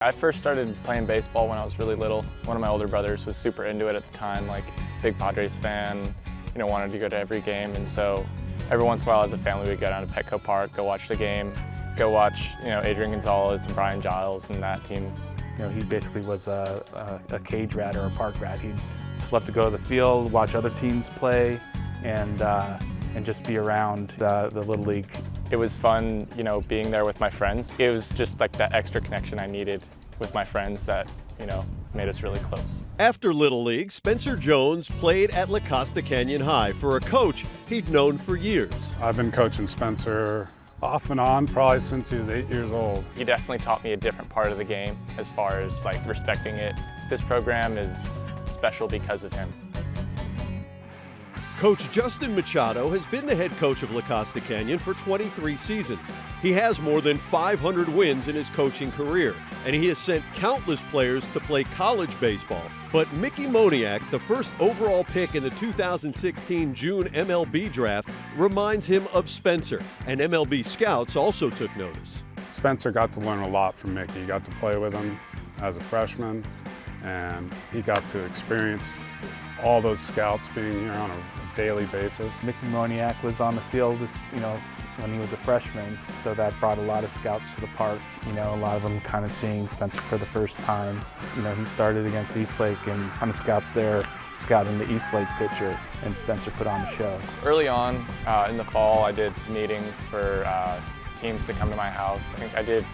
I first started playing baseball when I was really little. One of my older brothers was super into it at the time, like big Padres fan, wanted to go to every game. And so every once in a while as a family we'd go down to Petco Park, go watch the game, go watch, Adrian Gonzalez and Brian Giles and that team. He basically was a cage rat or a park rat. He'd just love to go to the field, watch other teams play, and just be around the Little League. It was fun, being there with my friends. It was just like that extra connection I needed with my friends that, made us really close. After Little League, Spencer Jones played at La Costa Canyon High for a coach he'd known for years. I've been coaching Spencer off and on probably since he was 8 years old. He definitely taught me a different part of the game as far as like respecting it. This program is special because of him. Coach Justin Machado has been the head coach of La Costa Canyon for 23 seasons. He has more than 500 wins in his coaching career, and he has sent countless players to play college baseball. But Mickey Moniak, the first overall pick in the 2016 June MLB Draft, reminds him of Spencer, and MLB scouts also took notice. Spencer got to learn a lot from Mickey. He got to play with him as a freshman, and he got to experience all those scouts being here on a daily basis. Mickey Moniak was on the field, when he was a freshman, so that brought a lot of scouts to the park. A lot of them kind of seeing Spencer for the first time. He started against Eastlake, and I'm the scouts there scouting the Eastlake pitcher, and Spencer put on the show. Early on in the fall, I did meetings for teams to come to my house. I think I did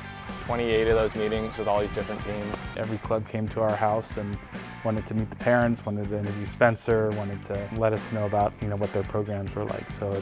28 of those meetings with all these different teams. Every club came to our house and wanted to meet the parents, wanted to interview Spencer, wanted to let us know about what their programs were like. So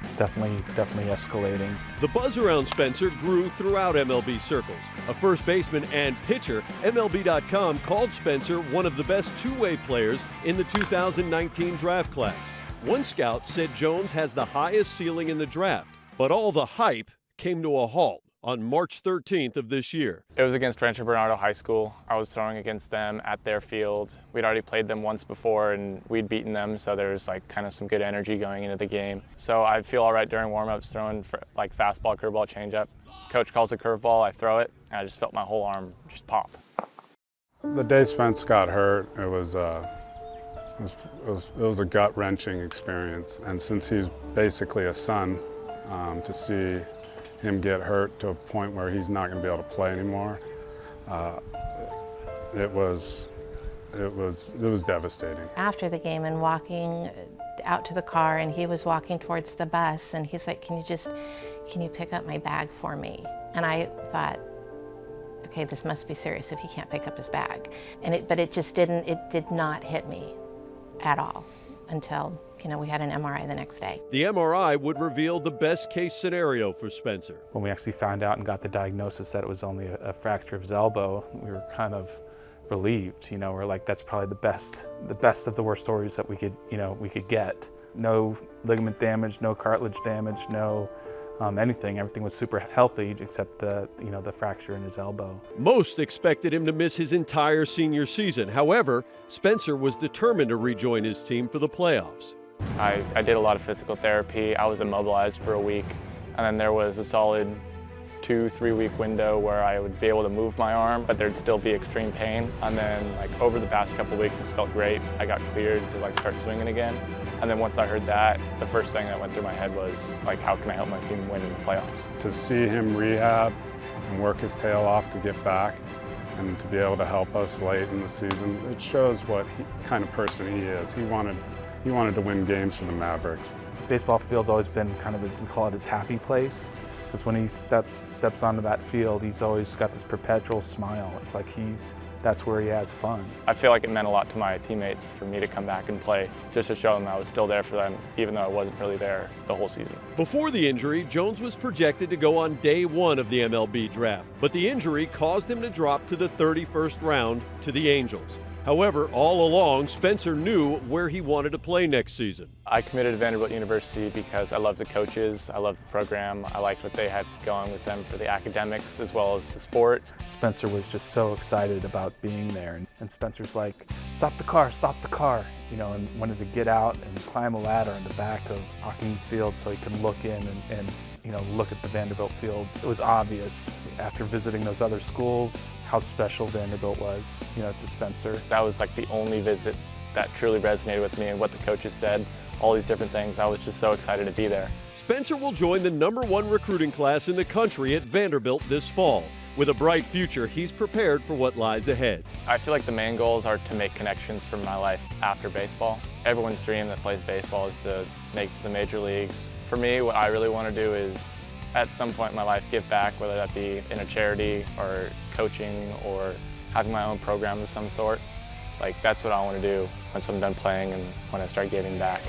it's definitely escalating. The buzz around Spencer grew throughout MLB circles. A first baseman and pitcher, MLB.com called Spencer one of the best two-way players in the 2019 draft class. One scout said Jones has the highest ceiling in the draft, but all the hype came to a halt on March 13th of this year. It was against Rancho Bernardo High School. I was throwing against them at their field. We'd already played them once before and we'd beaten them, so there was kind of some good energy going into the game. So I feel all right during warm-ups throwing for fastball, curveball, changeup. Coach calls a curveball, I throw it, and I just felt my whole arm just pop. The day Spence got hurt, it was a gut-wrenching experience. And since he's basically a son, to see him get hurt to a point where he's not going to be able to play anymore, it was devastating. After the game and walking out to the car, and he was walking towards the bus, and he's like, can you pick up my bag for me? And I thought, okay, this must be serious if he can't pick up his bag. But it did not hit me at all until we had an MRI the next day. The MRI would reveal the best case scenario for Spencer. When we actually found out and got the diagnosis that it was only a fracture of his elbow, we were kind of relieved. We're like, that's probably the best of the worst stories that we could get. No ligament damage, no cartilage damage, no anything. Everything was super healthy except the fracture in his elbow. Most expected him to miss his entire senior season. However, Spencer was determined to rejoin his team for the playoffs. I did a lot of physical therapy. I was immobilized for a week, and then there was a solid 2-3 week window where I would be able to move my arm, but there'd still be extreme pain. And then over the past couple weeks, it's felt great. I got cleared to start swinging again. And then once I heard that, the first thing that went through my head was how can I help my team win in the playoffs? To see him rehab and work his tail off to get back and to be able to help us late in the season, it shows what kind of person he is. He wanted to win games for the Mavericks. Baseball field's always been kind of we call it his happy place. Because when he steps onto that field, he's always got this perpetual smile. It's like that's where he has fun. I feel like it meant a lot to my teammates for me to come back and play, just to show them I was still there for them, even though I wasn't really there the whole season. Before the injury, Jones was projected to go on day one of the MLB draft, but the injury caused him to drop to the 31st round to the Angels. However, all along, Spencer knew where he wanted to play next season. I committed to Vandebilt University because I loved the coaches, I loved the program, I liked what they had going with them for the academics as well as the sport. Spencer was just so excited about being there, and Spencer's like, stop the car, you know, and wanted to get out and climb a ladder in the back of Hawkins Field so he can look in and you know, look at the Vandebilt field. It was obvious after visiting those other schools how special Vandebilt was, you know, to Spencer. That was like the only visit that truly resonated with me and what the coaches said, all these different things. I was just so excited to be there. Spencer will join the #1 recruiting class in the country at Vanderbilt this fall. With a bright future, he's prepared for what lies ahead. I feel like the main goals are to make connections for my life after baseball. Everyone's dream that plays baseball is to make the major leagues. For me, what I really want to do is, at some point in my life, give back, whether that be in a charity or coaching or having my own program of some sort. Like, that's what I want to do once I'm done playing and when I start giving back.